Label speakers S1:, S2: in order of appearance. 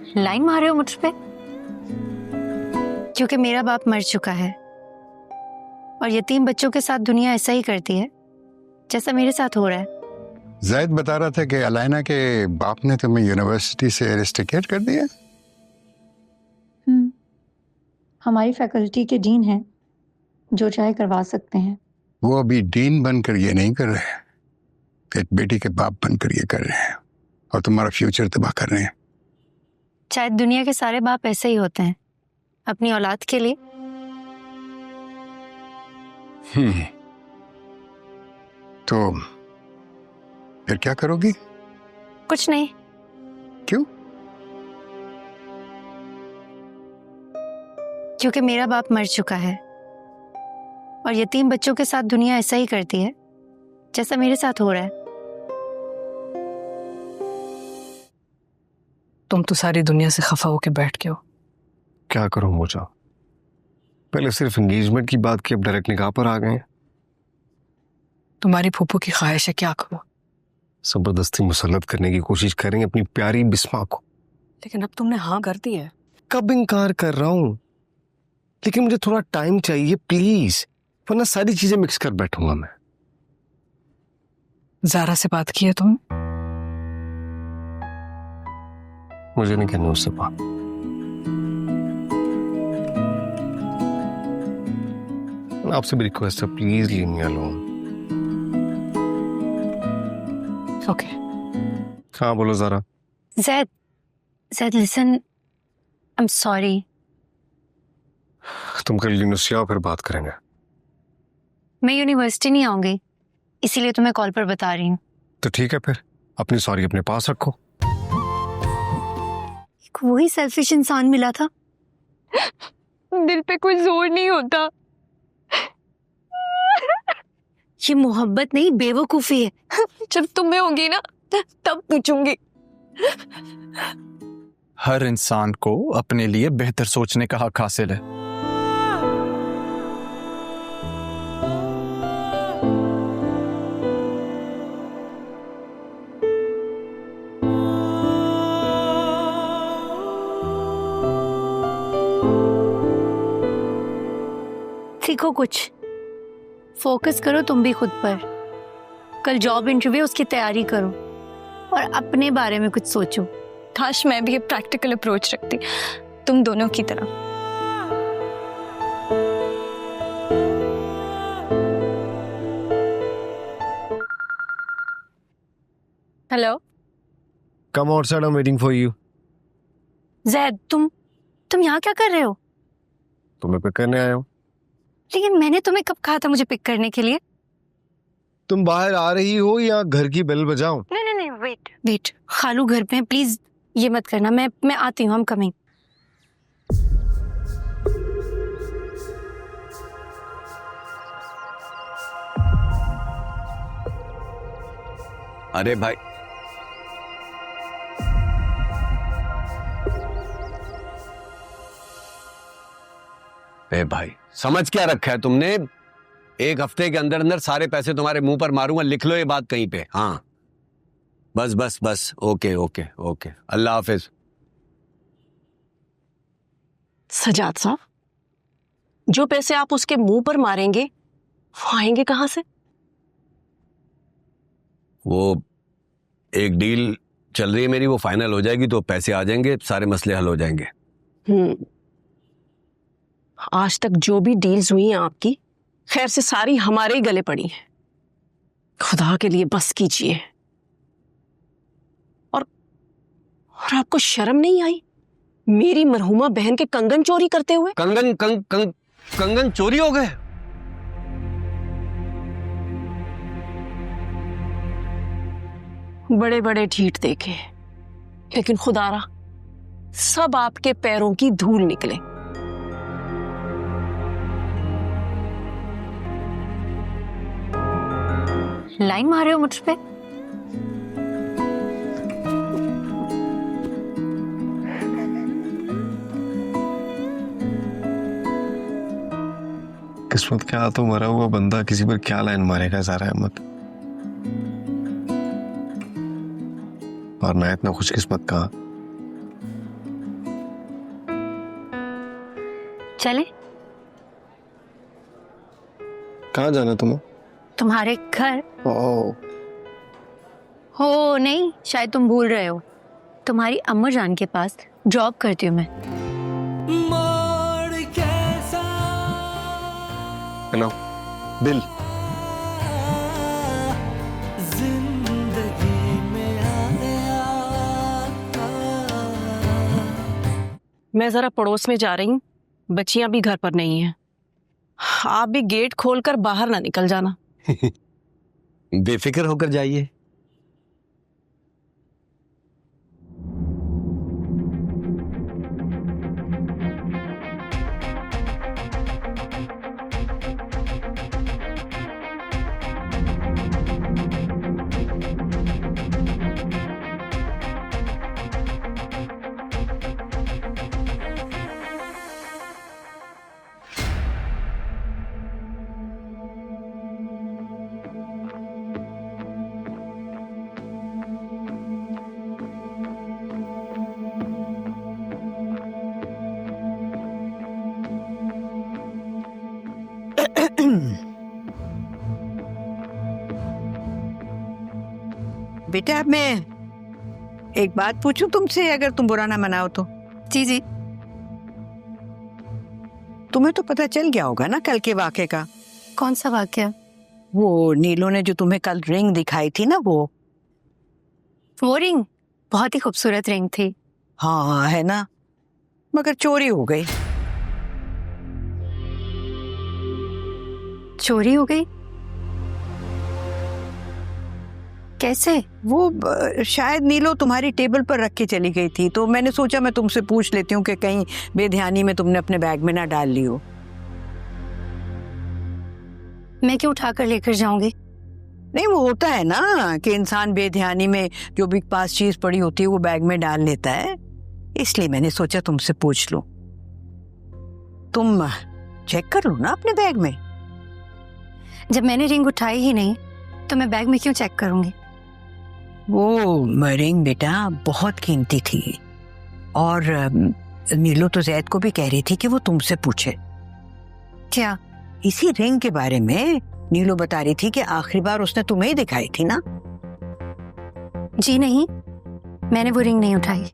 S1: Line मार रहे हो मुझ पे? क्योंकि मेरा बाप मर चुका है और यतीम बच्चों के साथ दुनिया ऐसा ही करती है जैसा मेरे साथ हो रहा है।
S2: ज़ैद बता रहा था कि अलाइना के बाप ने तुम्हें यूनिवर्सिटी से रेस्ट्रिकेट कर दिया।
S1: हमारी फैकल्टी के डीन हैं, जो चाहे करवा सकते हैं।
S2: वो अभी डीन बनकर ये नहीं कर रहे, एक बेटी के बाप बनकर ये कर रहे हैं और तुम्हारा फ्यूचर तबाह कर रहे हैं।
S1: शायद दुनिया के सारे बाप ऐसे ही होते हैं, अपनी औलाद के लिए।
S2: तो फिर क्या करोगी?
S1: कुछ नहीं।
S2: क्यों?
S1: क्योंकि मेरा बाप मर चुका है और यतीम बच्चों के साथ दुनिया ऐसा ही करती है जैसा मेरे साथ हो रहा है।
S3: तुम तो सारी दुनिया से खफा होके बैठ के हो।
S4: क्या करूं मोजा, पहले सिर्फ एंगेजमेंट की बात की, अब डायरेक्ट निकाह पर आ गए।
S3: तुम्हारी फूफू की ख्वाहिश है, क्या करो?
S4: जबरदस्ती मुसल्लत करने की कोशिश करेंगे अपनी प्यारी बिस्मा को।
S3: लेकिन अब तुमने हाँ कर दी है।
S4: कब इनकार कर रहा हूं, लेकिन मुझे थोड़ा टाइम चाहिए प्लीज, वरना सारी चीजें मिक्स कर बैठूंगा मैं।
S3: ज़ारा से बात की है तुम?
S4: मुझे नहीं कहना उससे बात। आपसे भी रिक्वेस्ट है, please leave me alone.
S3: Okay.
S4: हाँ बोलो ज़ारा।
S1: ज़ैद लिसन, आई एम सॉरी।
S4: तुम कल यूनिवर्सिटी आओ, फिर बात करेंगे।
S1: मैं यूनिवर्सिटी नहीं आऊंगी, इसीलिए तुम्हें कॉल पर बता रही हूँ।
S4: तो ठीक है, फिर अपनी सॉरी अपने पास रखो।
S1: वही सेल्फिश इंसान मिला था। दिल पे कोई जोर नहीं होता। ये मोहब्बत नहीं, बेवकूफी है। जब तुम्हें होगी ना तब पूछूंगी।
S5: हर इंसान को अपने लिए बेहतर सोचने का हक हासिल है।
S1: सीखो कुछ, फोकस करो तुम भी खुद पर। कल जॉब इंटरव्यू, उसकी तैयारी करो और अपने बारे में कुछ सोचो।
S6: काश मैं भी एक प्रैक्टिकल अप्रोच रखती तुम दोनों की तरह। Hello.
S4: Come outside, I am waiting for you.
S1: Zaid, तुम यहाँ क्या कर रहे हो?
S4: तुम्हें पिक करने आया हूँ।
S1: लेकिन मैंने तुम्हें कब कहा था मुझे पिक करने के लिए?
S4: तुम बाहर आ रही हो या घर की बेल बजाऊं?
S1: नहीं, वेट। खालू घर पे हैं, प्लीज ये मत करना। मैं आती हूँ, हम कमिंग।
S7: अरे भाई, भाई समझ क्या रखा है तुमने? एक हफ्ते के अंदर अंदर सारे पैसे तुम्हारे मुंह पर मारूंगा, लिख लो ये बात कहीं पे। हाँ बस। ओके, अल्लाह हाफिज।
S8: सजाद साहब, जो पैसे आप उसके मुंह पर मारेंगे वो आएंगे कहां से?
S7: वो एक डील चल रही है मेरी, वो फाइनल हो जाएगी तो पैसे आ जाएंगे, सारे मसले हल हो जाएंगे।
S8: आज तक जो भी डील्स हुई हैं आपकी, खैर से सारी हमारे ही गले पड़ी हैं। खुदा के लिए बस कीजिए। और आपको शर्म नहीं आई मेरी मरहुमा बहन के कंगन चोरी करते हुए?
S7: कंगन चोरी हो गए?
S8: बड़े बड़े ढीठ देखे, लेकिन खुदारा सब आपके पैरों की धूल निकले।
S1: लाइन मार रहे हो मुझ पे?
S4: किस्मत क्या, तो मरा हुआ बंदा किसी पर क्या लाइन मारेगा ज़ारा अहमद। और मैं इतना खुशकिस्मत कहाँ
S1: चले?
S4: कहाँ जाना तुम्हें?
S1: तुम्हारे घर।
S4: ओह,
S1: हो नहीं, शायद तुम भूल रहे हो, तुम्हारी अम्मा जान के पास जॉब करती हूँ मैं।
S4: No bill.
S8: मैं जरा पड़ोस में जा रही हूँ, बच्चियां भी घर पर नहीं हैं। आप भी गेट खोलकर बाहर ना निकल जाना।
S7: बेफिक्र होकर जाइए।
S9: बेटा, अब मैं एक बात पूछूं तुमसे, अगर तुम बुरा ना मनाओ तो।
S1: जी जी।
S9: तुम्हें तो पता चल गया होगा ना कल के वाक़े का।
S1: कौन सा वाकया?
S9: वो नीलू ने जो तुम्हें कल रिंग दिखाई थी ना, वो
S1: रिंग बहुत ही खूबसूरत रिंग थी।
S9: हाँ है ना, मगर चोरी हो गई।
S1: चोरी हो गई? कैसे?
S9: वो शायद नीलो तुम्हारी टेबल पर रख के चली गई थी, तो मैंने सोचा मैं तुमसे पूछ लेती हूँ कि कहीं बेध्यानी में तुमने अपने बैग में ना डाल ली हो।
S1: मैं क्यों उठाकर लेकर जाऊंगी?
S9: नहीं, वो होता है ना कि इंसान बेध्यानी में जो भी पास चीज पड़ी होती है वो बैग में डाल लेता है, इसलिए मैंने सोचा तुमसे पूछ लूं। तुम चेक कर लो ना अपने बैग में।
S1: जब मैंने रिंग उठाई ही नहीं तो मैं बैग में क्यों चेक करूंगी?
S9: वो रिंग बेटा बहुत कीमती थी, और नीलू तो जैद को भी कह रही थी कि वो तुमसे पूछे।
S1: क्या?
S9: इसी रिंग के बारे में नीलू बता रही थी कि आखिरी बार उसने तुम्हें ही दिखाई थी ना।
S1: जी नहीं, मैंने वो रिंग नहीं उठाई।